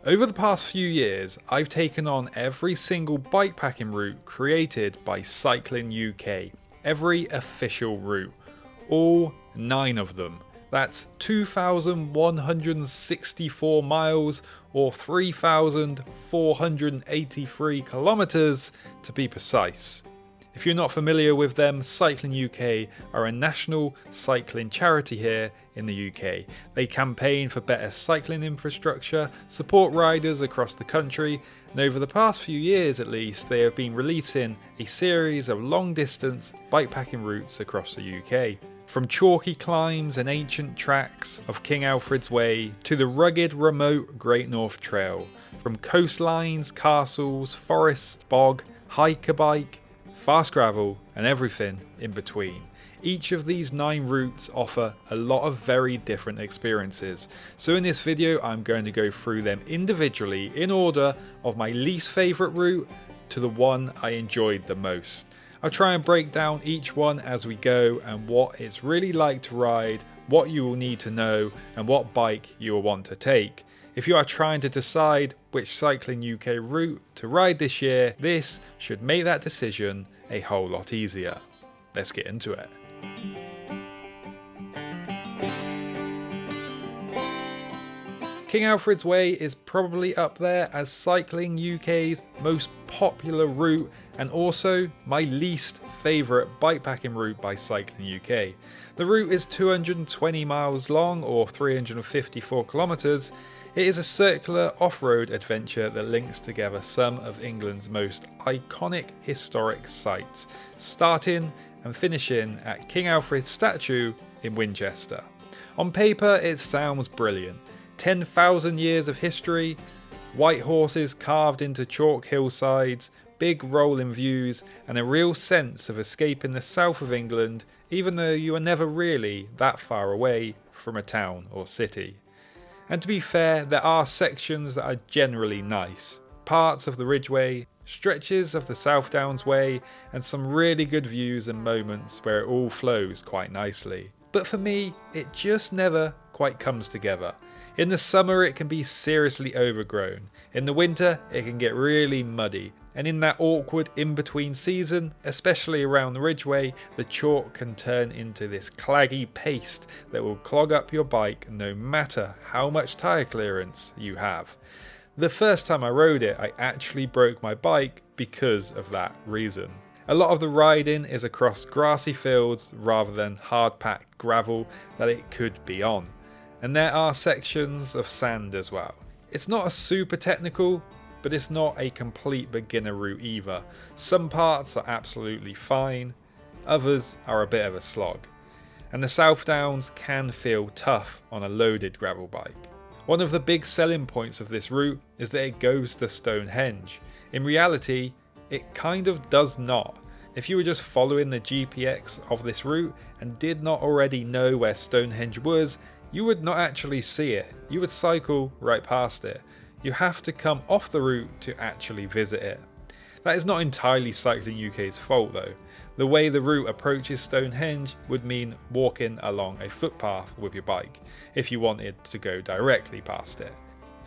Over the past few years, I've taken on every single bikepacking route created by Cycling UK, every official route, all 9 of them. That's 2,164 miles or 3,483 kilometers to be precise. If you're not familiar with them, Cycling UK are a national cycling charity here in the UK. They campaign for better cycling infrastructure, support riders across the country, and over the past few years at least, they have been releasing a series of long distance bikepacking routes across the UK. From chalky climbs and ancient tracks of King Alfred's Way to the rugged, remote Great North Trail, from coastlines, castles, forests, bog, hiker bike, fast gravel and everything in between. Each of these 9 routes offer a lot of very different experiences. So in this video I'm going to go through them individually in order of my least favourite route to the one I enjoyed the most. I'll try and break down each one as we go and what it's really like to ride, what you will need to know and what bike you will want to take. If you are trying to decide which Cycling UK route to ride this year, this should make that decision a whole lot easier. Let's get into it. King Alfred's Way is probably up there as Cycling UK's most popular route and also my least favourite bikepacking route by Cycling UK. The route is 220 miles long or 354 kilometres. It is a circular off-road adventure that links together some of England's most iconic historic sites, starting and finishing at King Alfred's statue in Winchester. On paper it sounds brilliant. 10,000 years of history, white horses carved into chalk hillsides, big rolling views and a real sense of escaping the south of England even though you are never really that far away from a town or city. And to be fair, there are sections that are generally nice, parts of the Ridgeway, stretches of the South Downs Way and some really good views and moments where it all flows quite nicely. But for me, it just never quite comes together. In the summer it can be seriously overgrown, in the winter it can get really muddy, and in that awkward in-between season, especially around the Ridgeway, the chalk can turn into this claggy paste that will clog up your bike no matter how much tyre clearance you have. The first time I rode it, I actually broke my bike because of that reason. A lot of the riding is across grassy fields rather than hard-packed gravel that it could be on. And there are sections of sand as well. It's not a super technical, but it's not a complete beginner route either. Some parts are absolutely fine, others are a bit of a slog. And the South Downs can feel tough on a loaded gravel bike. One of the big selling points of this route is that it goes to Stonehenge. In reality, it kind of does not. If you were just following the GPX of this route and did not already know where Stonehenge was, you would not actually see it. You would cycle right past it. You have to come off the route to actually visit it. That is not entirely Cycling UK's fault though. The way the route approaches Stonehenge would mean walking along a footpath with your bike if you wanted to go directly past it.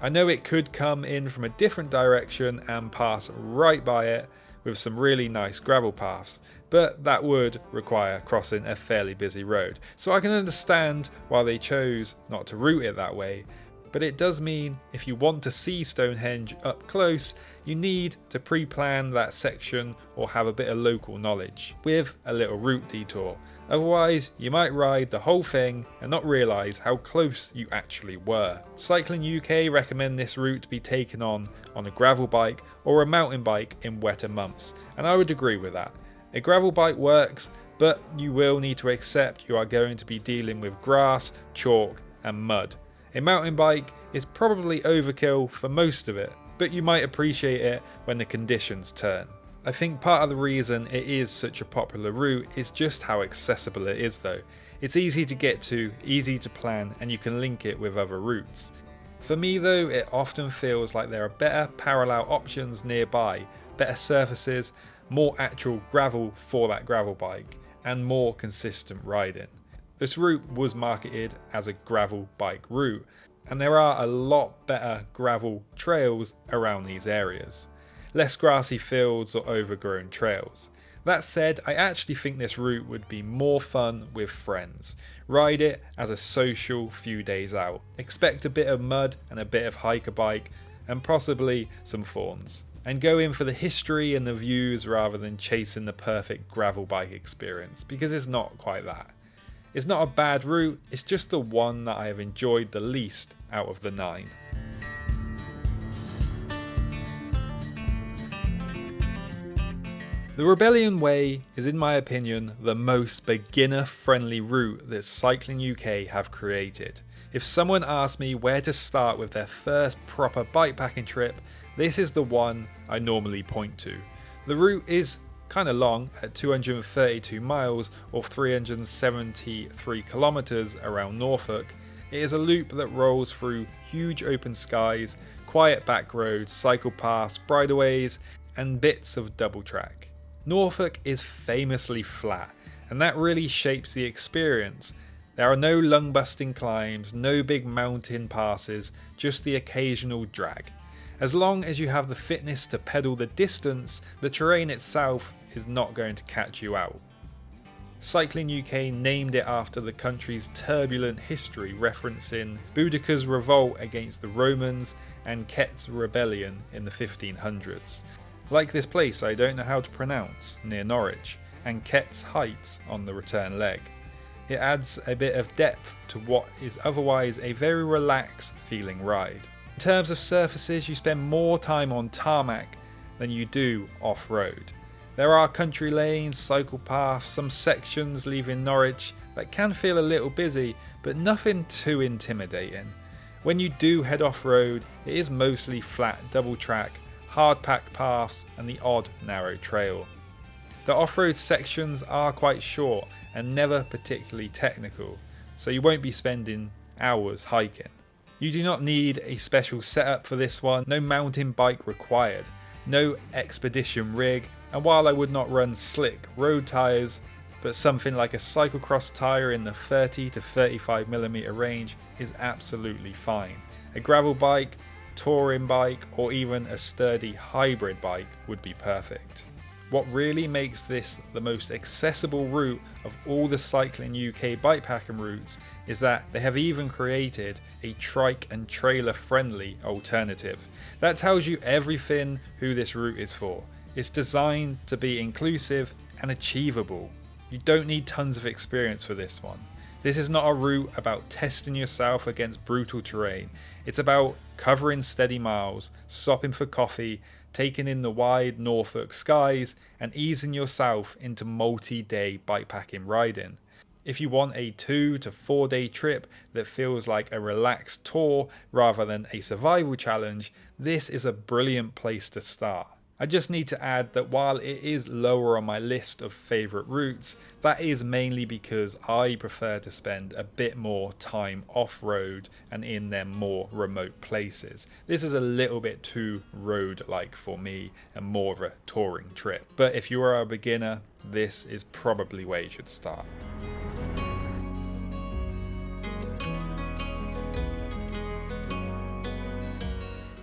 I know it could come in from a different direction and pass right by it with some really nice gravel paths, but that would require crossing a fairly busy road. So I can understand why they chose not to route it that way, but it does mean if you want to see Stonehenge up close, you need to pre-plan that section or have a bit of local knowledge with a little route detour. Otherwise, you might ride the whole thing and not realise how close you actually were. Cycling UK recommend this route to be taken on a gravel bike or a mountain bike in wetter months, and I would agree with that. A gravel bike works, but you will need to accept you are going to be dealing with grass, chalk and mud. A mountain bike is probably overkill for most of it, but you might appreciate it when the conditions turn. I think part of the reason it is such a popular route is just how accessible it is though. It's easy to get to, easy to plan, and you can link it with other routes. For me though, it often feels like there are better parallel options nearby, better surfaces, more actual gravel for that gravel bike, and more consistent riding. This route was marketed as a gravel bike route, and there are a lot better gravel trails around these areas. Less grassy fields or overgrown trails. That said, I actually think this route would be more fun with friends. Ride it as a social few days out. Expect a bit of mud and a bit of hiker bike and possibly some thorns. And go in for the history and the views rather than chasing the perfect gravel bike experience, because it's not quite that. It's not a bad route, it's just the one that I have enjoyed the least out of the 9. The Rebellion Way is, in my opinion, the most beginner-friendly route that Cycling UK have created. If someone asked me where to start with their first proper bikepacking trip, this is the one I normally point to. The route is kind of long at 232 miles or 373 kilometers around Norfolk. It is a loop that rolls through huge open skies, quiet back roads, cycle paths, bridleways, and bits of double track. Norfolk is famously flat, and that really shapes the experience. There are no lung-busting climbs, no big mountain passes, just the occasional drag. As long as you have the fitness to pedal the distance, the terrain itself is not going to catch you out. Cycling UK named it after the country's turbulent history, referencing Boudicca's revolt against the Romans and Kett's rebellion in the 1500s. Like this place I don't know how to pronounce, near Norwich, and Kett's Heights on the return leg. It adds a bit of depth to what is otherwise a very relaxed feeling ride. In terms of surfaces, you spend more time on tarmac than you do off-road. There are country lanes, cycle paths, some sections leaving Norwich that can feel a little busy, but nothing too intimidating. When you do head off-road, it is mostly flat double track, hard packed paths and the odd narrow trail. The off-road sections are quite short and never particularly technical, so you won't be spending hours hiking. You do not need a special setup for this one, no mountain bike required, no expedition rig, and while I would not run slick road tyres, but something like a cyclocross tyre in the 30 to 35mm range is absolutely fine. A gravel bike, touring bike, or even a sturdy hybrid bike would be perfect. What really makes this the most accessible route of all the Cycling UK bikepacking routes is that they have even created a trike and trailer friendly alternative. That tells you everything who this route is for. It's designed to be inclusive and achievable. You don't need tons of experience for this one. This is not a route about testing yourself against brutal terrain. It's about covering steady miles, stopping for coffee, taking in the wide Norfolk skies, and easing yourself into multi-day bikepacking riding. If you want a 2 to 4 day trip that feels like a relaxed tour rather than a survival challenge, this is a brilliant place to start. I just need to add that while it is lower on my list of favourite routes, that is mainly because I prefer to spend a bit more time off-road and in them more remote places. This is a little bit too road-like for me and more of a touring trip. But if you are a beginner, this is probably where you should start.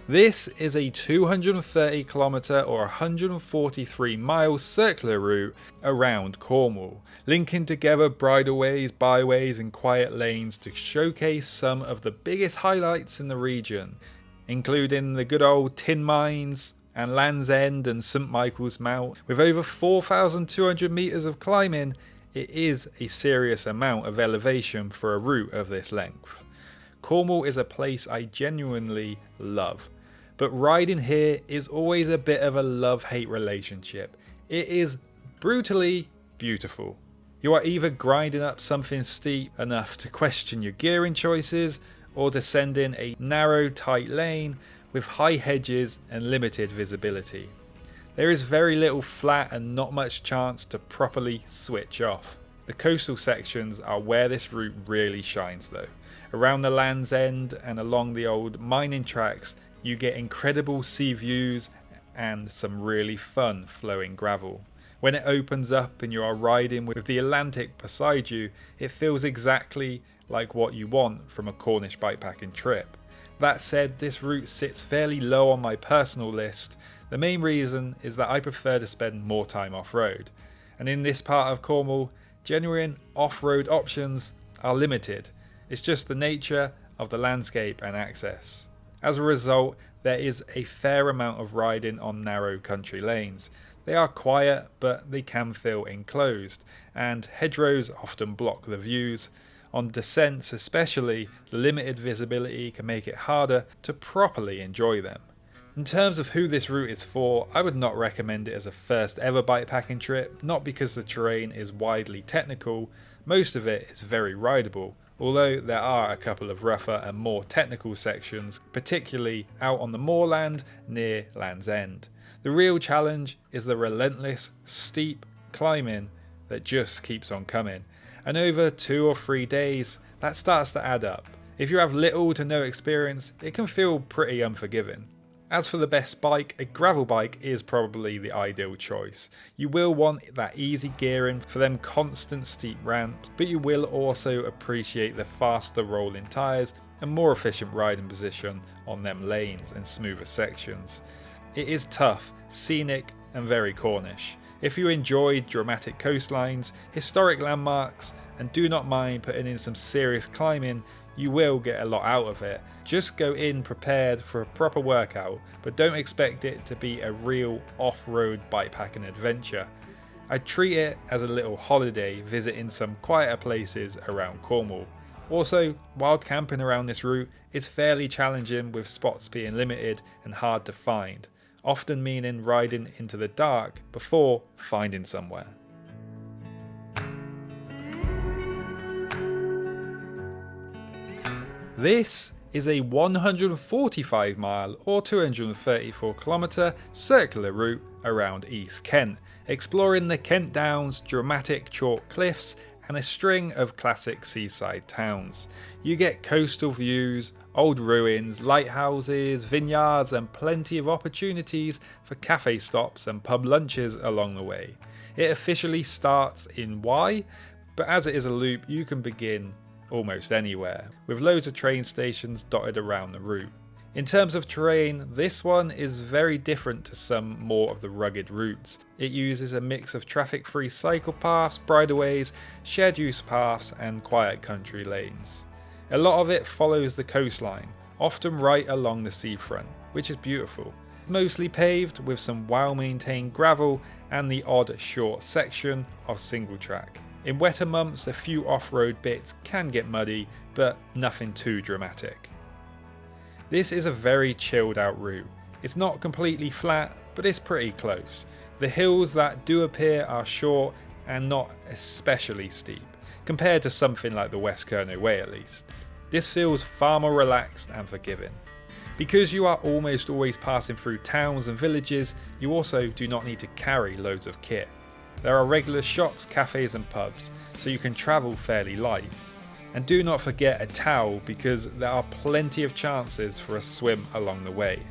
This is a 230 kilometre or 143 mile circular route around Cornwall, linking together bridleways, byways and quiet lanes to showcase some of the biggest highlights in the region, including the good old tin mines and Land's End and St Michael's Mount. With over 4,200 metres of climbing, it is a serious amount of elevation for a route of this length. Cornwall is a place I genuinely love. But riding here is always a bit of a love-hate relationship. It is brutally beautiful. You are either grinding up something steep enough to question your gearing choices, or descending a narrow, tight lane with high hedges and limited visibility. There is very little flat and not much chance to properly switch off. The coastal sections are where this route really shines though. Around the Land's End and along the old mining tracks, you get incredible sea views and some really fun flowing gravel. When it opens up and you are riding with the Atlantic beside you, it feels exactly like what you want from a Cornish bikepacking trip. That said, this route sits fairly low on my personal list. The main reason is that I prefer to spend more time off-road, and in this part of Cornwall, genuine off-road options are limited. It's just the nature of the landscape and access. As a result, there is a fair amount of riding on narrow country lanes. They are quiet, but they can feel enclosed, and hedgerows often block the views. On descents especially, the limited visibility can make it harder to properly enjoy them. In terms of who this route is for, I would not recommend it as a first ever bikepacking trip, not because the terrain is widely technical. Most of it is very rideable, although there are a couple of rougher and more technical sections, particularly out on the moorland near Land's End. The real challenge is the relentless, steep climbing that just keeps on coming, and over 2 or 3 days that starts to add up. If you have little to no experience, it can feel pretty unforgiving. As for the best bike, a gravel bike is probably the ideal choice. You will want that easy gearing for them constant steep ramps, but you will also appreciate the faster rolling tyres and more efficient riding position on them lanes and smoother sections. It is tough, scenic and very Cornish. If you enjoy dramatic coastlines, historic landmarks and do not mind putting in some serious climbing, you will get a lot out of it. Just go in prepared for a proper workout, but don't expect it to be a real off-road bikepacking adventure. I treat it as a little holiday visiting some quieter places around Cornwall. Also, wild camping around this route is fairly challenging, with spots being limited and hard to find, often meaning riding into the dark before finding somewhere. This is a 145 mile or 234 kilometre circular route around East Kent, exploring the Kent Downs, dramatic chalk cliffs and a string of classic seaside towns. You get coastal views, old ruins, lighthouses, vineyards and plenty of opportunities for cafe stops and pub lunches along the way. It officially starts in Y, but as it is a loop you can begin almost anywhere, with loads of train stations dotted around the route. In terms of terrain, this one is very different to some more of the rugged routes. It uses a mix of traffic-free cycle paths, bridleways, shared use paths and quiet country lanes. A lot of it follows the coastline, often right along the seafront, which is beautiful. Mostly paved with some well-maintained gravel and the odd short section of single track. In wetter months, a few off-road bits can get muddy, but nothing too dramatic. This is a very chilled out route. It's not completely flat, but it's pretty close. The hills that do appear are short and not especially steep, compared to something like the West Kernow Way at least. This feels far more relaxed and forgiving. Because you are almost always passing through towns and villages, you also do not need to carry loads of kit. There are regular shops, cafes and pubs, so you can travel fairly light. And do not forget a towel, because there are plenty of chances for a swim along the way.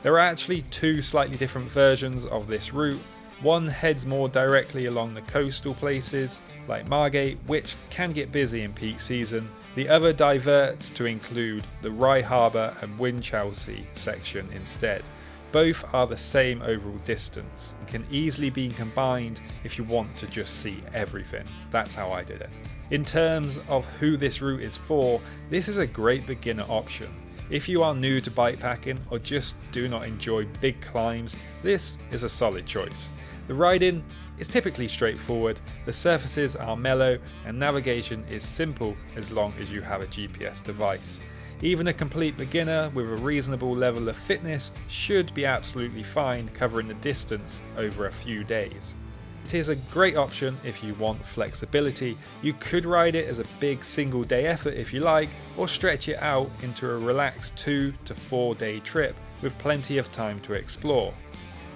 There are actually 2 slightly different versions of this route. One heads more directly along the coastal places, like Margate, which can get busy in peak season. The other diverts to include the Rye Harbour and Winchelsea section instead. Both are the same overall distance and can easily be combined if you want to just see everything. That's how I did it. In terms of who this route is for, this is a great beginner option. If you are new to bikepacking or just do not enjoy big climbs, this is a solid choice. The riding is typically straightforward, the surfaces are mellow and navigation is simple as long as you have a GPS device. Even a complete beginner with a reasonable level of fitness should be absolutely fine covering the distance over a few days. It is a great option if you want flexibility. You could ride it as a big single day effort if you like, or stretch it out into a relaxed 2 to 4 day trip with plenty of time to explore.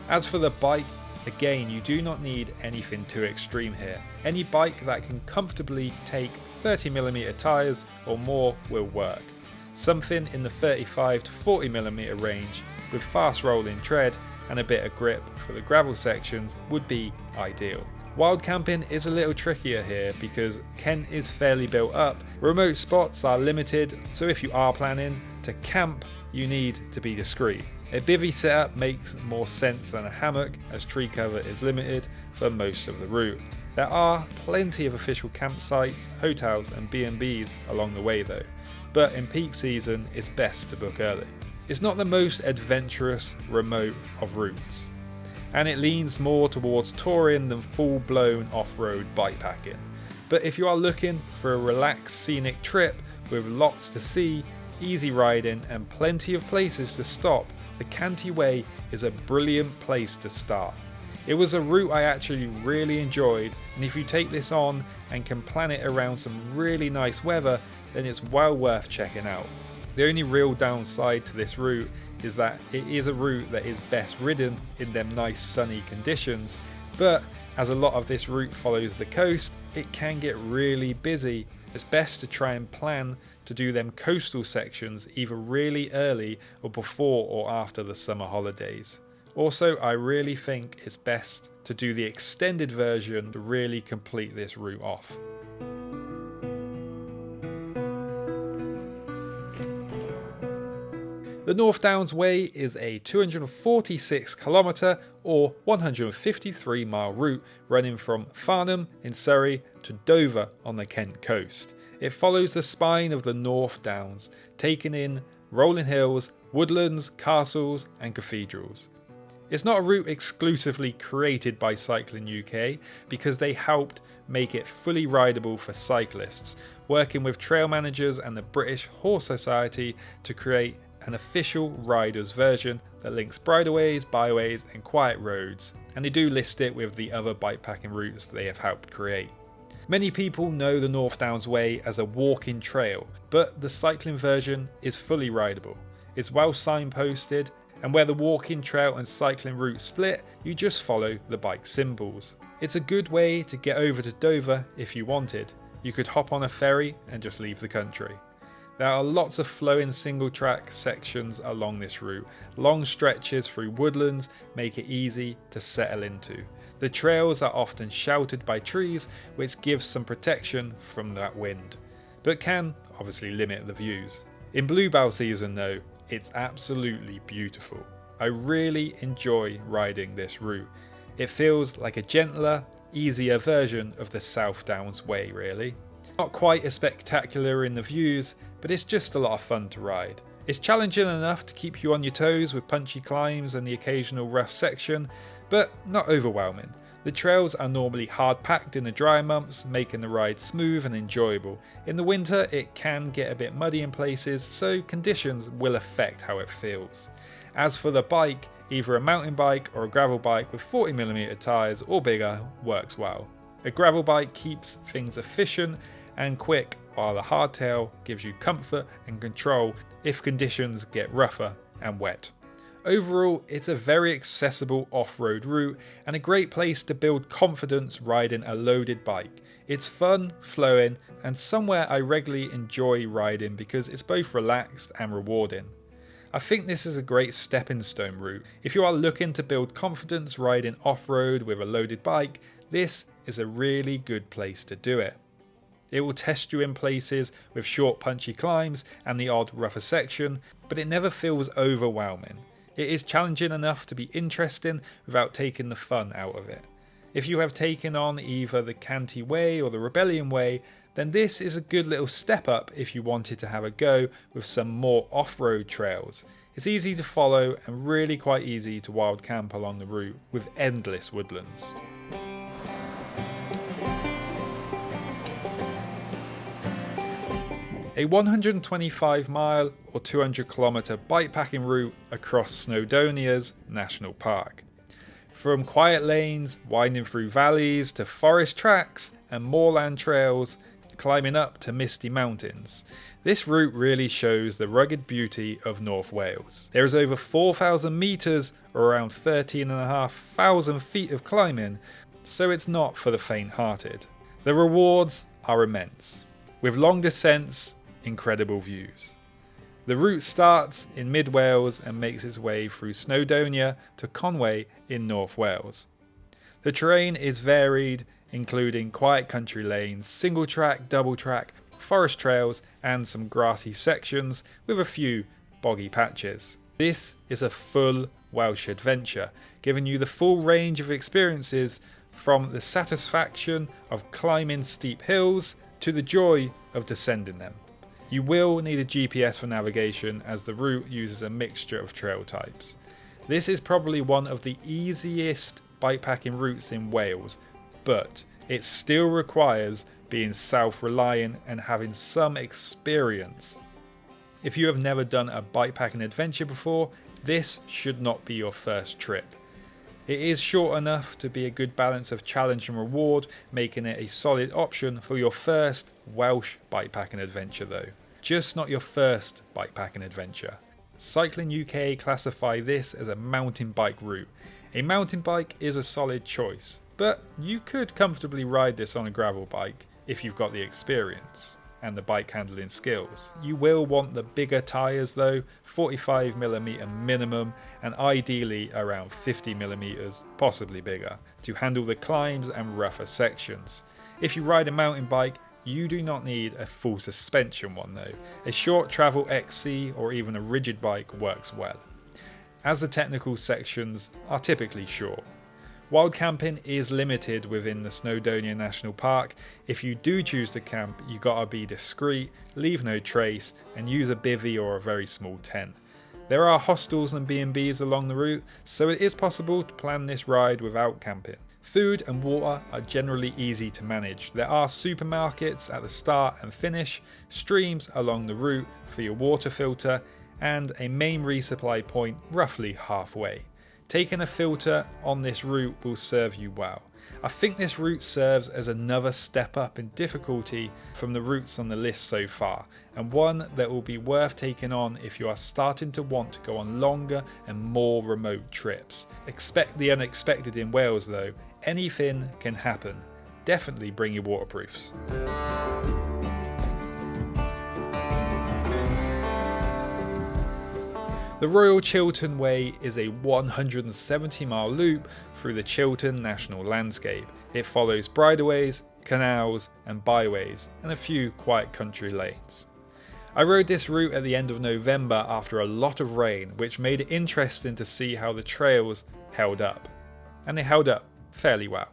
As for the bike, again, you do not need anything too extreme here. Any bike that can comfortably take 30mm tyres or more will work. Something in the 35 to 40mm range with fast rolling tread and a bit of grip for the gravel sections would be ideal. Wild camping is a little trickier here because Kent is fairly built up, remote spots are limited, so if you are planning to camp, you need to be discreet. A bivvy setup makes more sense than a hammock as tree cover is limited for most of the route. There are plenty of official campsites, hotels and B&Bs along the way though, but in peak season it's best to book early. It's not the most adventurous remote of routes, and it leans more towards touring than full-blown off-road bikepacking. But if you are looking for a relaxed scenic trip with lots to see, easy riding and plenty of places to stop, the Canti Way is a brilliant place to start. It was a route I actually really enjoyed, and if you take this on and can plan it around some really nice weather, then it's well worth checking out. The only real downside to this route is that it is a route that is best ridden in them nice sunny conditions, but as a lot of this route follows the coast, it can get really busy. It's best to try and plan to do them coastal sections either really early or before or after the summer holidays. Also, I really think it's best to do the extended version to really complete this route off. The North Downs Way is a 246 kilometre or 153 mile route running from Farnham in Surrey to Dover on the Kent coast. It follows the spine of the North Downs, taking in rolling hills, woodlands, castles and cathedrals. It's not a route exclusively created by Cycling UK because they helped make it fully rideable for cyclists, working with trail managers and the British Horse Society to create an official riders version that links bridleways, byways and quiet roads, and they do list it with the other bikepacking routes they have helped create. Many people know the North Downs Way as a walking trail, but the cycling version is fully rideable. It's well signposted, and where the walking trail and cycling route split, you just follow the bike symbols. It's a good way to get over to Dover if you wanted. You could hop on a ferry and just leave the country. There are lots of flowing single track sections along this route. Long stretches through woodlands make it easy to settle into. The trails are often sheltered by trees, which gives some protection from that wind, but can obviously limit the views. In bluebell season though, it's absolutely beautiful. I really enjoy riding this route. It feels like a gentler, easier version of the South Downs Way really. Not quite as spectacular in the views, but it's just a lot of fun to ride. It's challenging enough to keep you on your toes with punchy climbs and the occasional rough section, but not overwhelming. The trails are normally hard packed in the dry months, making the ride smooth and enjoyable. In the winter it can get a bit muddy in places, so conditions will affect how it feels. As for the bike, either a mountain bike or a gravel bike with 40mm tyres or bigger works well. A gravel bike keeps things efficient and quick, while a hardtail gives you comfort and control if conditions get rougher and wet. Overall, it's a very accessible off-road route and a great place to build confidence riding a loaded bike. It's fun, flowing, and somewhere I regularly enjoy riding because it's both relaxed and rewarding. I think this is a great stepping stone route. If you are looking to build confidence riding off-road with a loaded bike, this is a really good place to do it. It will test you in places with short punchy climbs and the odd rougher section, but it never feels overwhelming. It is challenging enough to be interesting without taking the fun out of it. If you have taken on either the Canti Way or the Rebellion Way, then this is a good little step up if you wanted to have a go with some more off-road trails. It's easy to follow and really quite easy to wild camp along the route with endless woodlands. A 125 mile or 200 kilometre bikepacking route across Snowdonia's National Park. From quiet lanes winding through valleys to forest tracks and moorland trails climbing up to misty mountains, this route really shows the rugged beauty of North Wales. There is over 4,000 metres or around 13,500 feet of climbing, so it's not for the faint-hearted. The rewards are immense, with long descents, incredible views. The route starts in mid Wales and makes its way through Snowdonia to Conway in North Wales. The terrain is varied, including quiet country lanes, single track, double track, forest trails and some grassy sections with a few boggy patches. This is a full Welsh adventure, giving you the full range of experiences from the satisfaction of climbing steep hills to the joy of descending them. You will need a GPS for navigation as the route uses a mixture of trail types. This is probably one of the easiest bikepacking routes in Wales, but it still requires being self-reliant and having some experience. If you have never done a bikepacking adventure before, this should not be your first trip. It is short enough to be a good balance of challenge and reward, making it a solid option for your first Welsh bikepacking adventure though. Just not your first bikepacking adventure. Cycling UK classify this as a mountain bike route. A mountain bike is a solid choice, but you could comfortably ride this on a gravel bike if you've got the experience and the bike handling skills. You will want the bigger tyres though, 45mm minimum and ideally around 50mm, possibly bigger, to handle the climbs and rougher sections. If you ride a mountain bike, you do not need a full suspension one though. A short travel XC or even a rigid bike works well, as the technical sections are typically short. Wild camping is limited within the Snowdonia National Park. If you do choose to camp, you gotta be discreet, leave no trace, and use a bivvy or a very small tent. There are hostels and B&Bs along the route, so it is possible to plan this ride without camping. Food and water are generally easy to manage. There are supermarkets at the start and finish, streams along the route for your water filter, and a main resupply point roughly halfway. Taking a filter on this route will serve you well. I think this route serves as another step up in difficulty from the routes on the list so far, and one that will be worth taking on if you are starting to want to go on longer and more remote trips. Expect the unexpected in Wales though, anything can happen. Definitely bring your waterproofs. The Royal Chiltern Way is a 170-mile loop through the Chiltern National Landscape. It follows bridleways, canals and byways and a few quiet country lanes. I rode this route at the end of November after a lot of rain, which made it interesting to see how the trails held up. And they held up fairly well.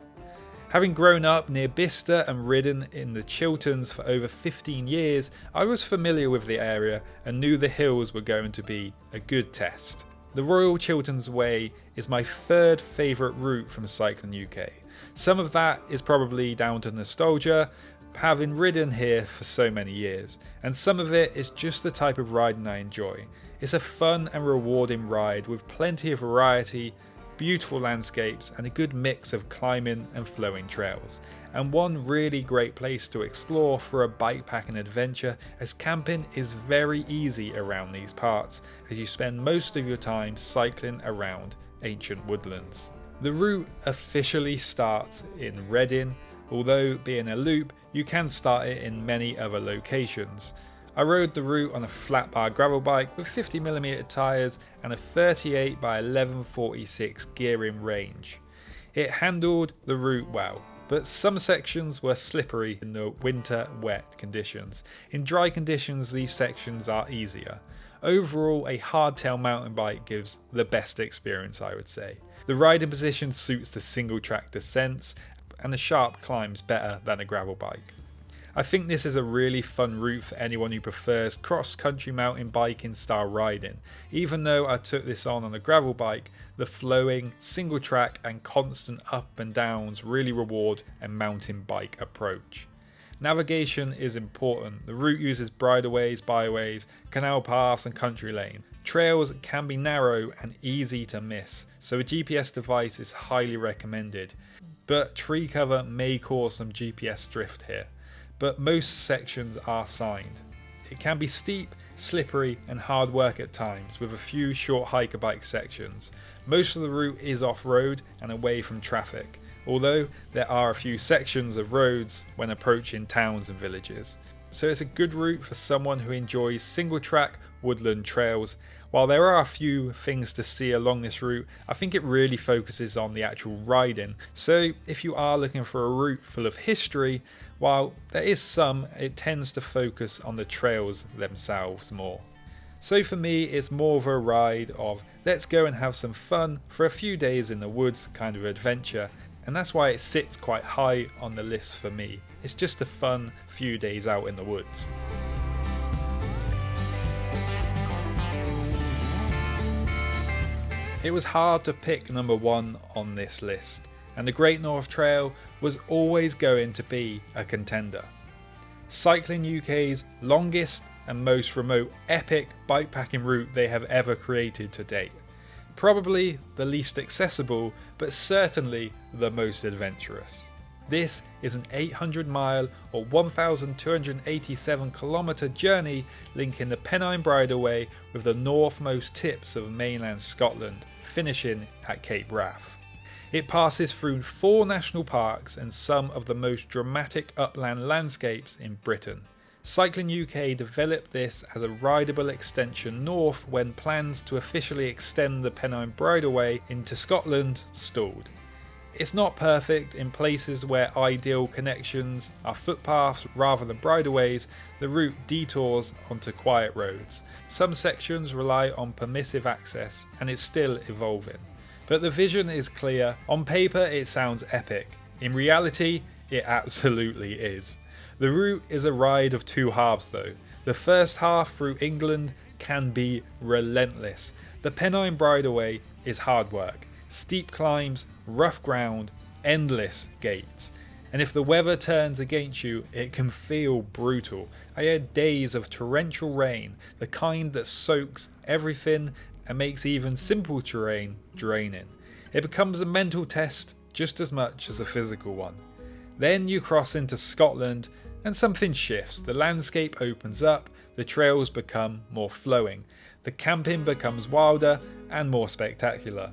Having grown up near Bicester and ridden in the Chilterns for over 15 years, I was familiar with the area and knew the hills were going to be a good test. The Royal Chilterns Way is my third favourite route from Cycling UK. Some of that is probably down to nostalgia, having ridden here for so many years, and some of it is just the type of riding I enjoy. It's a fun and rewarding ride with plenty of variety, beautiful landscapes and a good mix of climbing and flowing trails, and one really great place to explore for a bikepacking adventure, as camping is very easy around these parts as you spend most of your time cycling around ancient woodlands. The route officially starts in Reading, although being a loop you can start it in many other locations. I rode the route on a flat bar gravel bike with 50mm tyres and a 38 by 1146 gearing range. It handled the route well, but some sections were slippery in the winter wet conditions. In dry conditions these sections are easier. Overall, a hardtail mountain bike gives the best experience, I would say. The riding position suits the single track descents and the sharp climbs better than a gravel bike. I think this is a really fun route for anyone who prefers cross-country mountain biking style riding. Even though I took this on a gravel bike, the flowing, single track and constant up and downs really reward a mountain bike approach. Navigation is important. The route uses bridleways, byways, canal paths and country lane. Trails can be narrow and easy to miss, so a GPS device is highly recommended. But tree cover may cause some GPS drift here. But most sections are signed. It can be steep, slippery and hard work at times, with a few short hiker bike sections. Most of the route is off-road and away from traffic, although there are a few sections of roads when approaching towns and villages. So it's a good route for someone who enjoys single track woodland trails, While there are a few things to see along this route, I think it really focuses on the actual riding. So if you are looking for a route full of history, while there is some, it tends to focus on the trails themselves more. So for me, it's more of a ride of let's go and have some fun for a few days in the woods kind of adventure, and that's why it sits quite high on the list for me. It's just a fun few days out in the woods. It was hard to pick number one on this list, and the Great North Trail was always going to be a contender. Cycling UK's longest and most remote epic bikepacking route they have ever created to date. Probably the least accessible, but certainly the most adventurous. This is an 800-mile or 1,287 kilometre journey linking the Pennine Bridleway with the northmost tips of mainland Scotland, finishing at Cape Wrath. It passes through 4 national parks and some of the most dramatic upland landscapes in Britain. Cycling UK developed this as a rideable extension north when plans to officially extend the Pennine Bridleway into Scotland stalled. It's not perfect. In places where ideal connections are footpaths rather than bridleways, the route detours onto quiet roads. Some sections rely on permissive access, and it's still evolving. But the vision is clear. On paper it sounds epic. In reality, it absolutely is. The route is a ride of 2 halves though. The first half through England can be relentless. The Pennine Bridleway is hard work. Steep climbs, rough ground, endless gates. And if the weather turns against you, it can feel brutal. I had days of torrential rain, the kind that soaks everything and makes even simple terrain draining. It becomes a mental test just as much as a physical one. Then you cross into Scotland and something shifts. The landscape opens up, the trails become more flowing, the camping becomes wilder and more spectacular.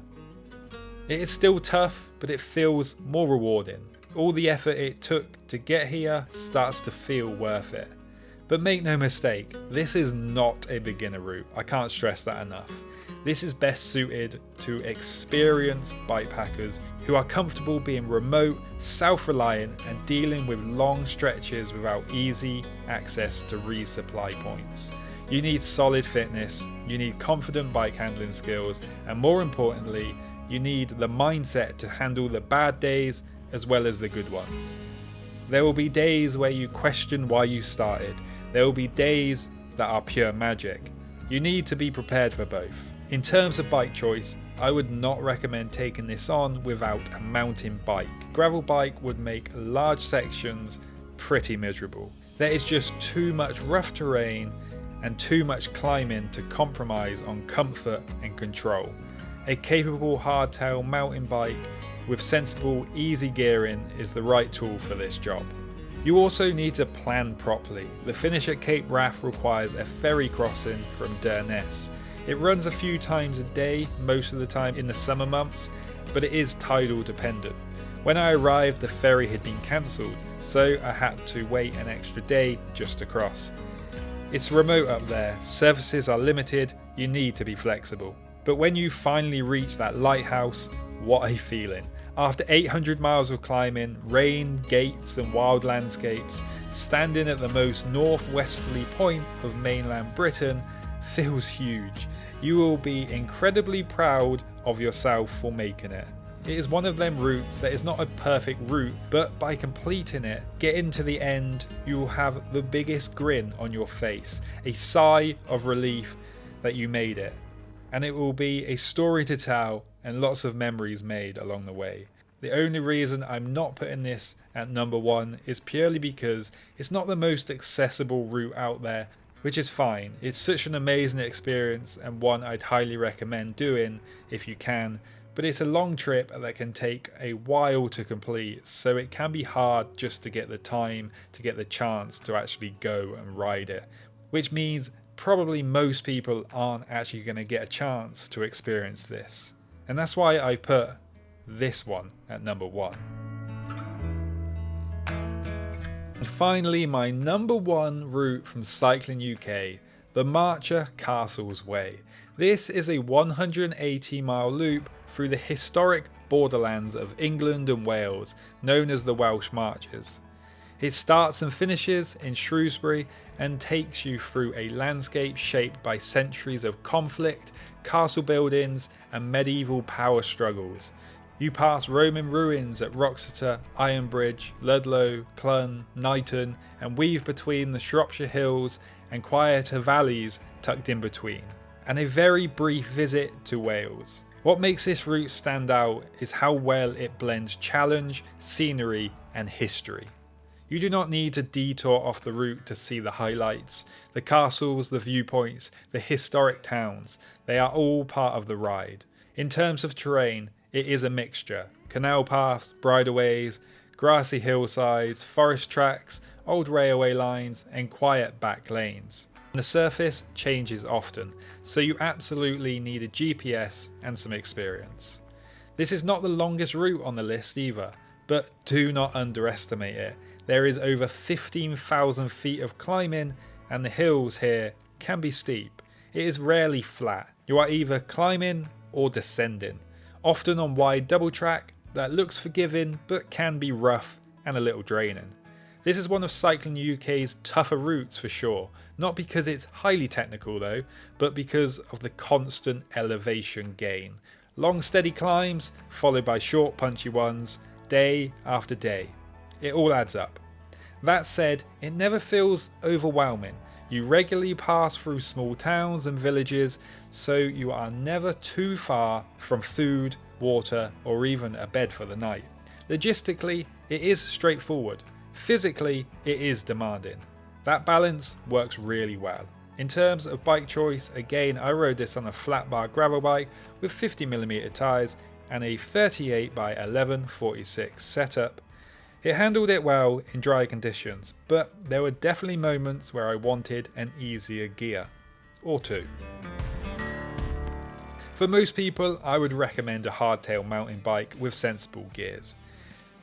It is still tough, but it feels more rewarding. All the effort it took to get here starts to feel worth it. But make no mistake, this is not a beginner route. I can't stress that enough. This is best suited to experienced bikepackers who are comfortable being remote, self-reliant and dealing with long stretches without easy access to resupply points. You need solid fitness, you need confident bike handling skills, and more importantly, you need the mindset to handle the bad days as well as the good ones. There will be days where you question why you started. There will be days that are pure magic. You need to be prepared for both. In terms of bike choice, I would not recommend taking this on without a mountain bike. Gravel bike would make large sections pretty miserable. There is just too much rough terrain and too much climbing to compromise on comfort and control. A capable hardtail mountain bike with sensible easy gearing is the right tool for this job. You also need to plan properly. The finish at Cape Wrath requires a ferry crossing from Durness. It runs a few times a day, most of the time in the summer months, but it is tidal dependent. When I arrived, the ferry had been cancelled, so I had to wait an extra day just to cross. It's remote up there, services are limited, you need to be flexible. But when you finally reach that lighthouse, what a feeling. After 800 miles of climbing, rain, gates and wild landscapes, standing at the most northwesterly point of mainland Britain feels huge. You will be incredibly proud of yourself for making it. It is one of them routes that is not a perfect route, but by completing it, getting to the end, you will have the biggest grin on your face, a sigh of relief that you made it. And it will be a story to tell and lots of memories made along the way. The only reason I'm not putting this at number 1 is purely because it's not the most accessible route out there, which is fine. It's such an amazing experience and one I'd highly recommend doing if you can, but it's a long trip that can take a while to complete, so it can be hard just to get the time, to get the chance to actually go and ride it, which means probably most people aren't actually going to get a chance to experience this. And that's why I put this one at number 1. And finally, my number 1 route from Cycling UK, the Marcher Castles Way. This is a 180-mile loop through the historic borderlands of England and Wales, known as the Welsh Marches. It starts and finishes in Shrewsbury and takes you through a landscape shaped by centuries of conflict, castle buildings and medieval power struggles. You pass Roman ruins at Wroxeter, Ironbridge, Ludlow, Clun, Knighton, and weave between the Shropshire Hills and quieter valleys tucked in between. And a very brief visit to Wales. What makes this route stand out is how well it blends challenge, scenery and history. You do not need to detour off the route to see the highlights, the castles, the viewpoints, the historic towns. They are all part of the ride. In terms of terrain, it is a mixture. Canal paths, bridleways, grassy hillsides, forest tracks, old railway lines and quiet back lanes. The surface changes often, so you absolutely need a GPS and some experience. This is not the longest route on the list either, but do not underestimate it. There is over 15,000 feet of climbing and the hills here can be steep. It is rarely flat. You are either climbing or descending, often on wide double track that looks forgiving but can be rough and a little draining. This is one of Cycling UK's tougher routes for sure, not because it's highly technical though, but because of the constant elevation gain. Long steady climbs followed by short punchy ones, day after day. It all adds up. That said, it never feels overwhelming. You regularly pass through small towns and villages, so you are never too far from food, water, or even a bed for the night. Logistically, it is straightforward. Physically, it is demanding. That balance works really well. In terms of bike choice, again I rode this on a flat bar gravel bike with 50mm tyres and a 38 by 1146 setup. It handled it well in dry conditions, but there were definitely moments where I wanted an easier gear, or two. For most people, I would recommend a hardtail mountain bike with sensible gears.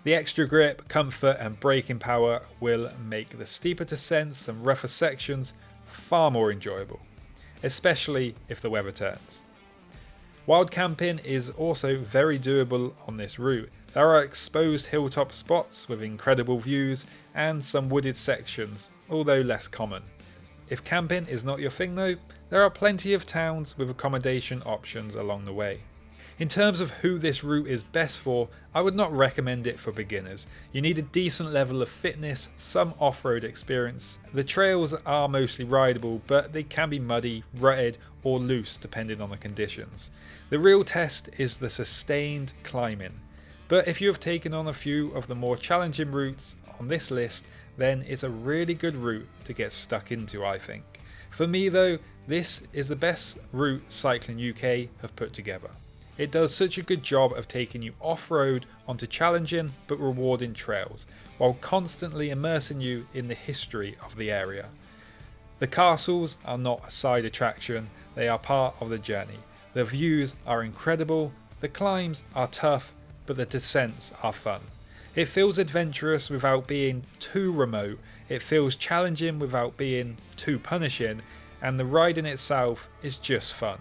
The extra grip, comfort and braking power will make the steeper descents and rougher sections far more enjoyable, especially if the weather turns. Wild camping is also very doable on this route. There are exposed hilltop spots with incredible views and some wooded sections, although less common. If camping is not your thing though, there are plenty of towns with accommodation options along the way. In terms of who this route is best for, I would not recommend it for beginners. You need a decent level of fitness, some off-road experience. The trails are mostly rideable, but they can be muddy, rutted or loose depending on the conditions. The real test is the sustained climbing. But if you have taken on a few of the more challenging routes on this list, then it's a really good route to get stuck into, I think. For me though, this is the best route Cycling UK have put together. It does such a good job of taking you off-road onto challenging but rewarding trails, while constantly immersing you in the history of the area. The castles are not a side attraction, they are part of the journey. The views are incredible, the climbs are tough, but the descents are fun. It feels adventurous without being too remote, it feels challenging without being too punishing, and the riding itself is just fun.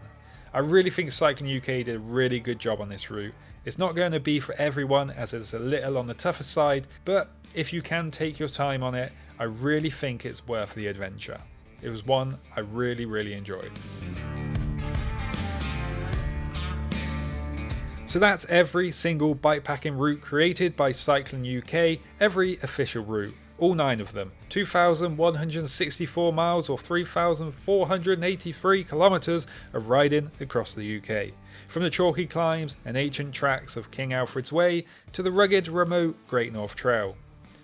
I really think Cycling UK did a really good job on this route. It's not going to be for everyone as it's a little on the tougher side, but if you can take your time on it, I really think it's worth the adventure. It was one I really enjoyed. So that's every single bikepacking route created by Cycling UK, every official route. All 9 of them, 2,164 miles or 3,483 kilometres of riding across the UK. From the chalky climbs and ancient tracks of King Alfred's Way to the rugged, remote Great North Trail.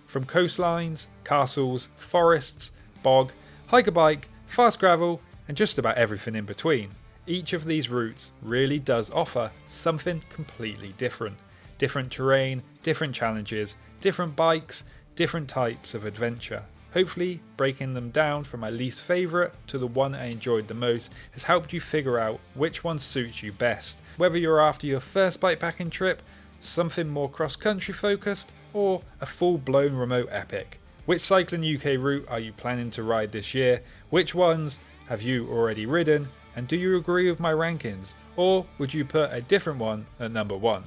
From coastlines, castles, forests, bog, hike a bike, fast gravel and just about everything in between. Each of these routes really does offer something completely different. Different terrain, different challenges, different bikes, different types of adventure. Hopefully breaking them down from my least favourite to the one I enjoyed the most has helped you figure out which one suits you best. Whether you're after your first bikepacking trip, something more cross-country focused, or a full-blown remote epic. Which Cycling UK route are you planning to ride this year? Which ones have you already ridden, and do you agree with my rankings, or would you put a different one at number 1?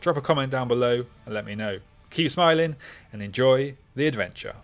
Drop a comment down below and let me know. Keep smiling and enjoy the adventure.